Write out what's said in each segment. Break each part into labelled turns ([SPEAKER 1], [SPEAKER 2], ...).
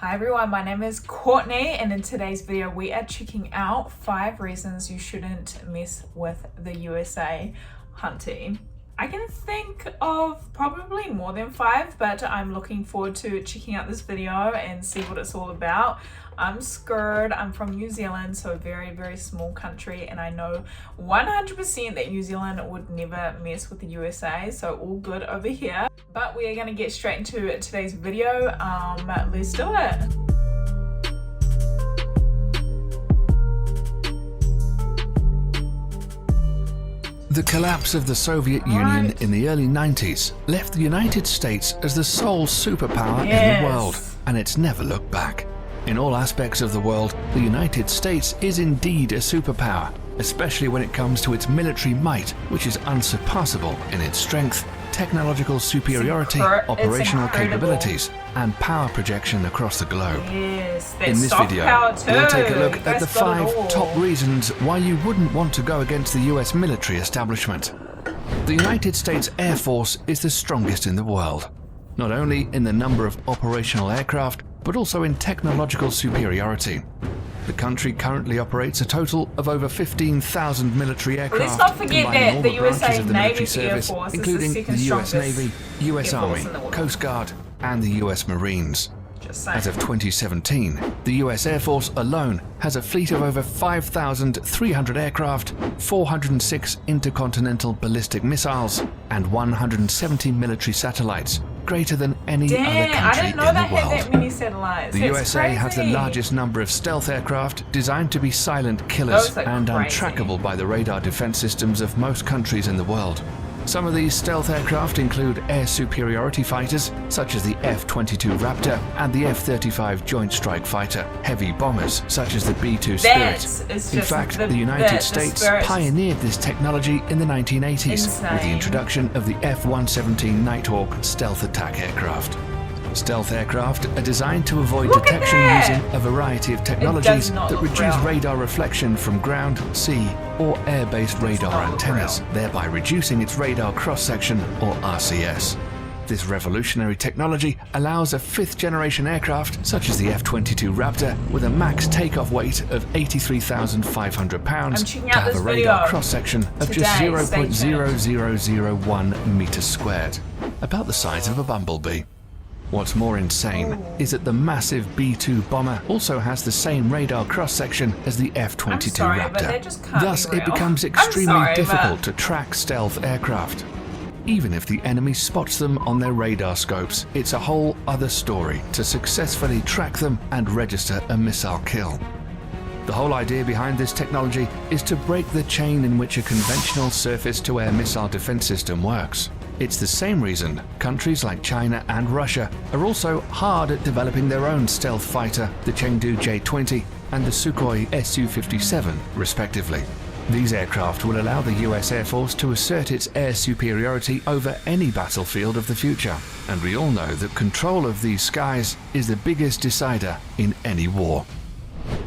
[SPEAKER 1] Hi everyone, my name is Courtney and in today's video we are checking out 5 reasons you shouldn't mess with the USA hunting. I can think of probably more than 5, but I'm looking forward to checking out this video and see what it's all about. I'm scared. I'm from New Zealand, so a very small country, and I know 100% that New Zealand would never mess with the USA, so all good over here. But we are going to get straight into today's video. Let's do it.
[SPEAKER 2] The collapse of the Soviet Union in the early 90s left the United States as the sole superpower in the world, and it's never looked back. In all aspects of the world, the United States is indeed a superpower, especially when it comes to its military might, which is unsurpassable in its strength, technological superiority, operational capabilities, and power projection across the globe. In this video, we'll take a look at the 5 top reasons why you wouldn't want to go against the US military establishment. The United States Air Force is the strongest in the world, not only in the number of operational aircraft, but also in technological superiority. The country currently operates a total of over 15,000 military aircraft,
[SPEAKER 1] let's not forget
[SPEAKER 2] combining all
[SPEAKER 1] that
[SPEAKER 2] the
[SPEAKER 1] the
[SPEAKER 2] branches
[SPEAKER 1] USA
[SPEAKER 2] of the
[SPEAKER 1] Navy
[SPEAKER 2] military service,
[SPEAKER 1] Air Force
[SPEAKER 2] including
[SPEAKER 1] is
[SPEAKER 2] the US Navy, US Army, Coast Guard, and the US Marines. As of 2017, the US Air Force alone has a fleet of over 5,300 aircraft, 406 intercontinental ballistic missiles, and 170 military satellites, greater than any other country in the world.
[SPEAKER 1] That many satellites.
[SPEAKER 2] The USA has the largest number of stealth aircraft designed to be silent killers and untrackable by the radar defense systems of most countries in the world. Some of these stealth aircraft include air superiority fighters, such as the F22 Raptor and the F-35 Joint Strike Fighter, heavy bombers, such as the B-2 Spirit. In fact, the United States pioneered this technology in the 1980s with the introduction of the F-117 Nighthawk stealth attack aircraft. Stealth aircraft are designed to avoid detection using a variety of technologies that reduce radar reflection from ground, sea, or air-based radar antennas, thereby reducing its radar cross-section, or RCS. This revolutionary technology allows a 5th-generation aircraft, such as the F-22 Raptor, with a max takeoff weight of 83,500 pounds, to have a radar cross-section of just 0.0001 meters squared, about the size of a bumblebee. What's more insane is that the massive B-2 bomber also has the same radar cross-section as the F-22 Raptor. Thus, it becomes extremely difficult to track stealth aircraft. Even if the enemy spots them on their radar scopes, it's a whole other story to successfully track them and register a missile kill. The whole idea behind this technology is to break the chain in which a conventional surface-to-air missile defense system works. It's the same reason countries like China and Russia are also hard at developing their own stealth fighter, the Chengdu J-20 and the Sukhoi Su-57, respectively. These aircraft will allow the US Air Force to assert its air superiority over any battlefield of the future, and we all know that control of these skies is the biggest decider in any war.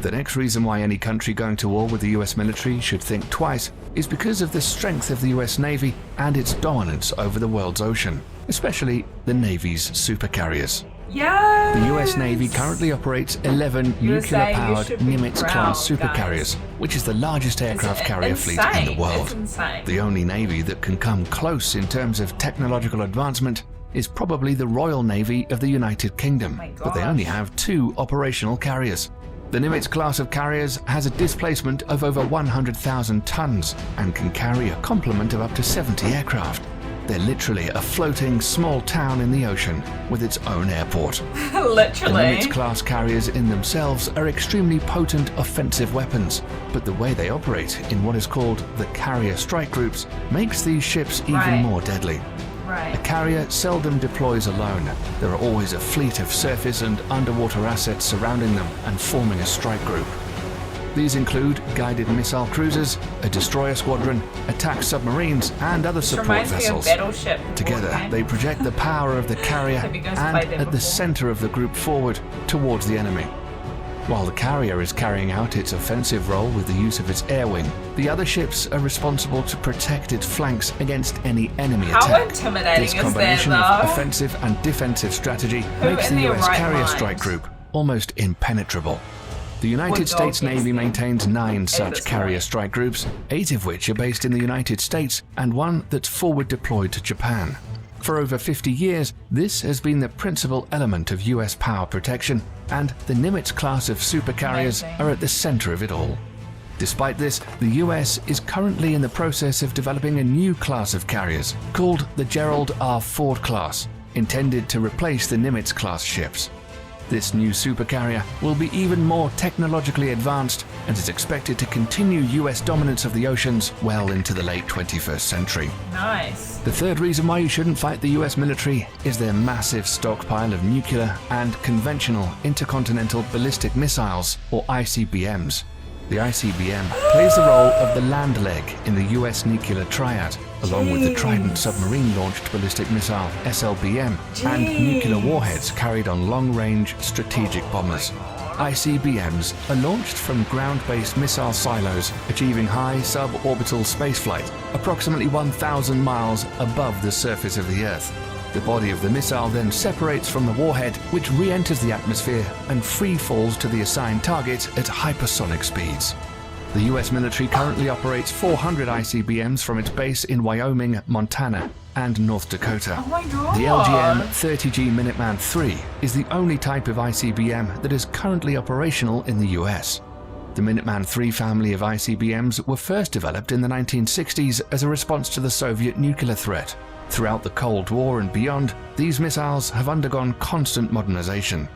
[SPEAKER 2] The next reason why any country going to war with the US military should think twice is because of the strength of the US Navy and its dominance over the world's ocean, especially the Navy's supercarriers. The US Navy currently operates 11 nuclear-powered Nimitz-class supercarriers, which is the largest aircraft carrier fleet in the world. The only Navy that can come close in terms of technological advancement is probably the Royal Navy of the United Kingdom, but they only have 2 operational carriers. The Nimitz class of carriers has a displacement of over 100,000 tons and can carry a complement of up to 70 aircraft. They're literally a floating small town in the ocean with its own airport.
[SPEAKER 1] Literally.
[SPEAKER 2] The Nimitz class carriers in themselves are extremely potent offensive weapons, but the way they operate in what is called the carrier strike groups makes these ships even more deadly. A carrier seldom deploys alone. There are always a fleet of surface and underwater assets surrounding them and forming a strike group. These include guided missile cruisers, a destroyer squadron, attack submarines, and other support vessels. Together, they project the power of the carrier and at the center of the group forward towards the enemy. While the carrier is carrying out its offensive role with the use of its air wing, the other ships are responsible to protect its flanks against any enemy attack.
[SPEAKER 1] How intimidating
[SPEAKER 2] this combination
[SPEAKER 1] is that,
[SPEAKER 2] of offensive and defensive strategy makes the US Carrier Strike Group almost impenetrable. The United States Navy maintains 9 such carrier strike groups, 8 of which are based in the United States and 1 that's forward deployed to Japan. For over 50 years, this has been the principal element of US power protection, and the Nimitz class of supercarriers are at the center of it all. Despite this, the US is currently in the process of developing a new class of carriers called the Gerald R. Ford class, intended to replace the Nimitz class ships. This new supercarrier will be even more technologically advanced and is expected to continue US dominance of the oceans well into the late 21st century.
[SPEAKER 1] Nice.
[SPEAKER 2] The third reason why you shouldn't fight the US military is their massive stockpile of nuclear and conventional intercontinental ballistic missiles, or ICBMs. The ICBM plays the role of the land leg in the US nuclear triad, along with the Trident submarine-launched ballistic missile (SLBM) and nuclear warheads carried on long-range strategic bombers. ICBMs are launched from ground-based missile silos, achieving high suborbital spaceflight, approximately 1,000 miles above the surface of the Earth. The body of the missile then separates from the warhead, which re-enters the atmosphere and free falls to the assigned target at hypersonic speeds. The US military currently operates 400 ICBMs from its base in Wyoming, Montana, and North Dakota.
[SPEAKER 1] Oh my God.
[SPEAKER 2] The LGM-30G Minuteman III is the only type of ICBM that is currently operational in the US. The Minuteman III family of ICBMs were first developed in the 1960s as a response to the Soviet nuclear threat. Throughout the Cold War and beyond, these missiles have undergone constant modernization.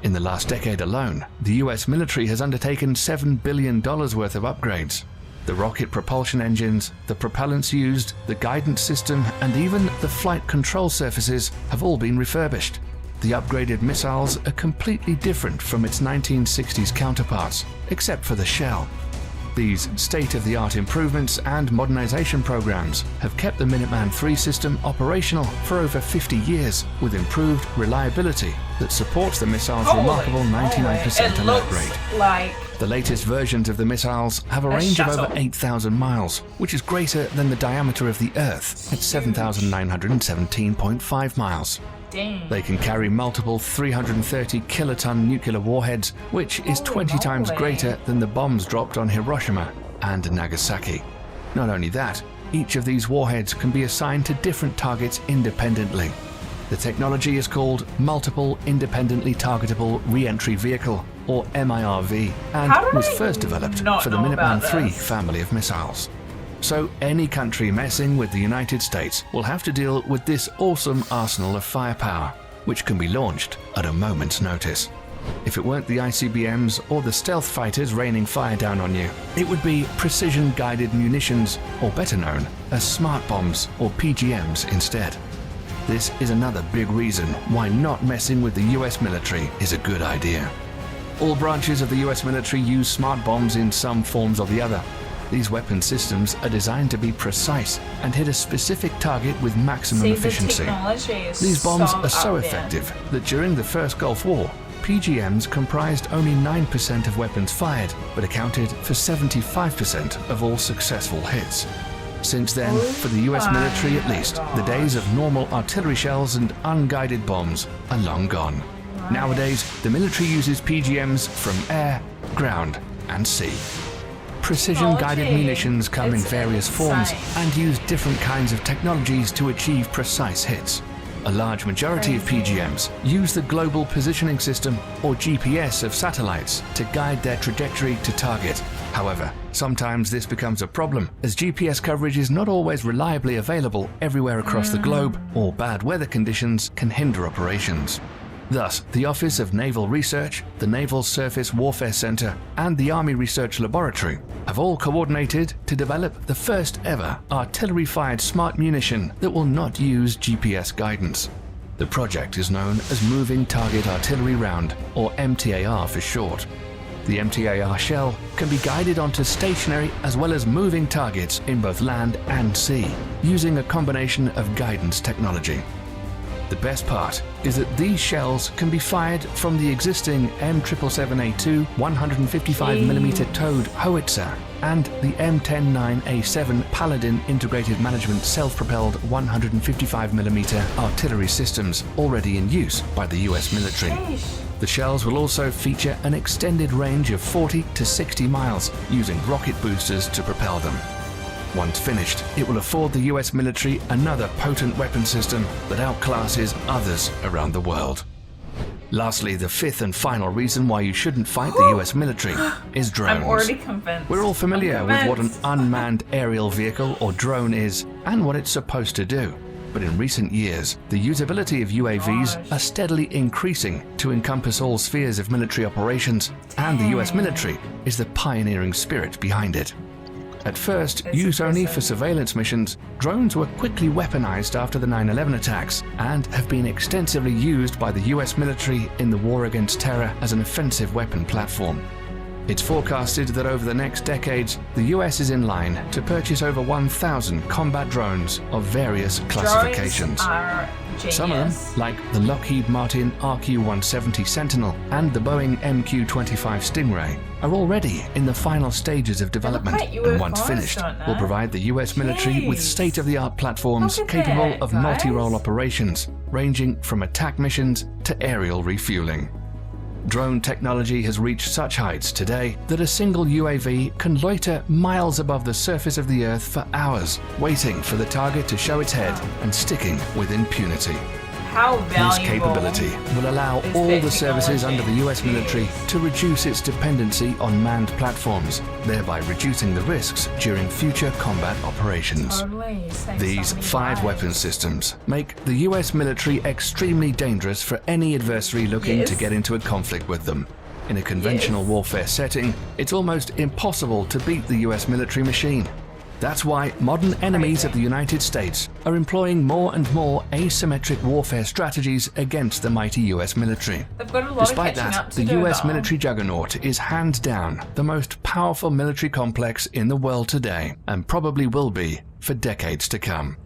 [SPEAKER 2] In the last decade alone, the US military has undertaken $7 billion worth of upgrades. The rocket propulsion engines, the propellants used, the guidance system, and even the flight control surfaces have all been refurbished. The upgraded missiles are completely different from its 1960s counterparts, except for the shell. These state-of-the-art improvements and modernization programs have kept the Minuteman III system operational for over 50 years with improved reliability that supports the missile's remarkable 99% alert rate.
[SPEAKER 1] Like
[SPEAKER 2] the latest versions of the missiles have a range of over 8,000 miles, which is greater than the diameter of the Earth at 7,917.5 miles.
[SPEAKER 1] Dang.
[SPEAKER 2] They can carry multiple 330 kiloton nuclear warheads, which is 20 times greater than the bombs dropped on Hiroshima and Nagasaki. Not only that, each of these warheads can be assigned to different targets independently. The technology is called Multiple Independently Targetable Re-Entry Vehicle, or MIRV, and was first developed for the Minuteman III family of missiles. So any country messing with the United States will have to deal with this awesome arsenal of firepower, which can be launched at a moment's notice. If it weren't the ICBMs or the stealth fighters raining fire down on you, it would be precision-guided munitions, or better known as smart bombs or PGMs instead. This is another big reason why not messing with the US military is a good idea. All branches of the US military use smart bombs in some forms or the other. These weapon systems are designed to be precise and hit a specific target with maximum efficiency. These bombs are so effective that during the First Gulf War, PGMs comprised only 9% of weapons fired, but accounted for 75% of all successful hits. Since then, for the US military at least, the days of normal artillery shells and unguided bombs are long gone. Nowadays, the military uses PGMs from air, ground, and sea. Precision-guided munitions come in various forms and use different kinds of technologies to achieve precise hits. A large majority of PGMs use the Global Positioning System, or GPS, of satellites to guide their trajectory to target. However, sometimes this becomes a problem, as GPS coverage is not always reliably available everywhere across the globe, or bad weather conditions can hinder operations. Thus, the Office of Naval Research, the Naval Surface Warfare Center, and the Army Research Laboratory have all coordinated to develop the first ever artillery-fired smart munition that will not use GPS guidance. The project is known as Moving Target Artillery Round, or MTAR for short. The MTAR shell can be guided onto stationary as well as moving targets in both land and sea, using a combination of guidance technology. The best part is that these shells can be fired from the existing M777A2 155mm towed howitzer and the M109A7 Paladin Integrated Management self-propelled 155mm artillery systems already in use by the US military. The shells will also feature an extended range of 40 to 60 miles, using rocket boosters to propel them. Once finished, it will afford the US military another potent weapon system that outclasses others around the world. Lastly, the fifth and final reason why you shouldn't fight the US military is drones.
[SPEAKER 1] I'm already convinced.
[SPEAKER 2] We're all familiar with what an unmanned aerial vehicle or drone is and what it's supposed to do. But in recent years, the usability of UAVs are steadily increasing to encompass all spheres of military operations, and the US military is the pioneering spirit behind it. At first, used only for surveillance missions, drones were quickly weaponized after the 9/11 attacks and have been extensively used by the US military in the war against terror as an offensive weapon platform. It's forecasted that over the next decades, the US is in line to purchase over 1,000 combat drones of various classifications.
[SPEAKER 1] Drones are genius.
[SPEAKER 2] Some of them, like the Lockheed Martin RQ-170 Sentinel and the Boeing MQ-25 Stingray, are already in the final stages of development, and once finished, will provide the US military with state-of-the-art platforms capable of multi-role operations, ranging from attack missions to aerial refueling. Drone technology has reached such heights today that a single UAV can loiter miles above the surface of the Earth for hours, waiting for the target to show its head and sticking with impunity.
[SPEAKER 1] How valuable
[SPEAKER 2] this capability will allow all the services under the US military to reduce its dependency on manned platforms, thereby reducing the risks during future combat operations. These 5 weapon systems make the US military extremely dangerous for any adversary looking to get into a conflict with them. In a conventional warfare setting, it's almost impossible to beat the US military machine. That's why modern enemies of the United States are employing more and more asymmetric warfare strategies against the mighty US military. Despite that, the US military juggernaut is hands down the most powerful military complex in the world today, and probably will be for decades to come.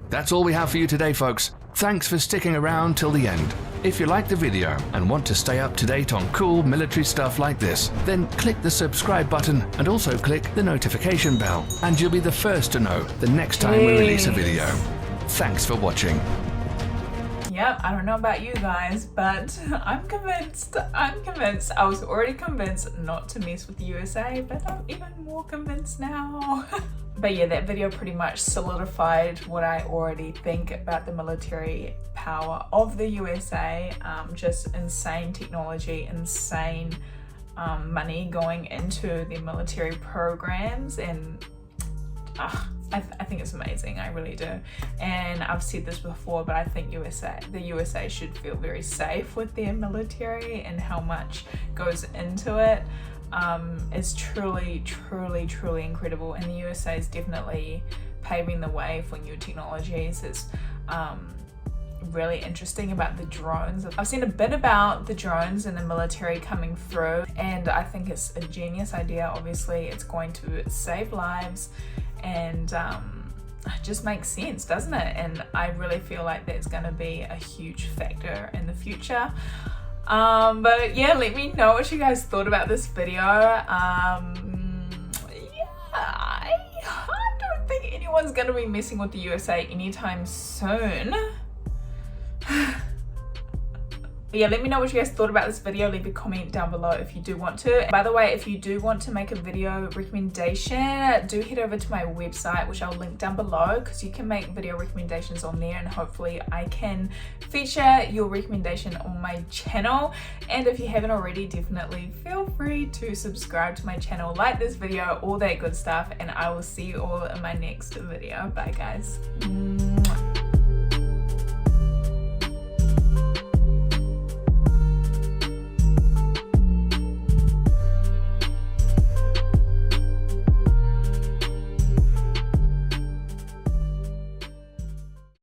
[SPEAKER 2] That's all we have for you today, folks. Thanks for sticking around till the end. If you liked the video and want to stay up to date on cool military stuff like this, then click the subscribe button and also click the notification bell, and you'll be the first to know the next time we release a video. Thanks for watching.
[SPEAKER 1] Yep, I don't know about you guys, but I'm convinced. I was already convinced not to mess with the USA, but I'm even more convinced now. But yeah, that video pretty much solidified what I already think about the military power of the USA. Just insane technology, insane money going into the military programs, and I think it's amazing. I really do. And I've said this before, but I think the USA should feel very safe with their military and how much goes into it. Is truly incredible, and the USA is definitely paving the way for new technologies. It's really interesting about the drones. I've seen a bit about the drones and the military coming through, and I think it's a genius idea. Obviously, it's going to save lives, and it just makes sense, doesn't it? And I really feel like that's going to be a huge factor in the future. But yeah, let me know what you guys thought about this video. Yeah, I don't think anyone's gonna be messing with the USA anytime soon. But yeah, let me know what you guys thought about this video. Leave a comment down below if you do want to. By the way, if you do want to make a video recommendation, do head over to my website, which I'll link down below, because you can make video recommendations on there, and hopefully I can feature your recommendation on my channel. And if you haven't already, definitely feel free to subscribe to my channel, like this video, all that good stuff, and I will see you all in my next video. Bye guys.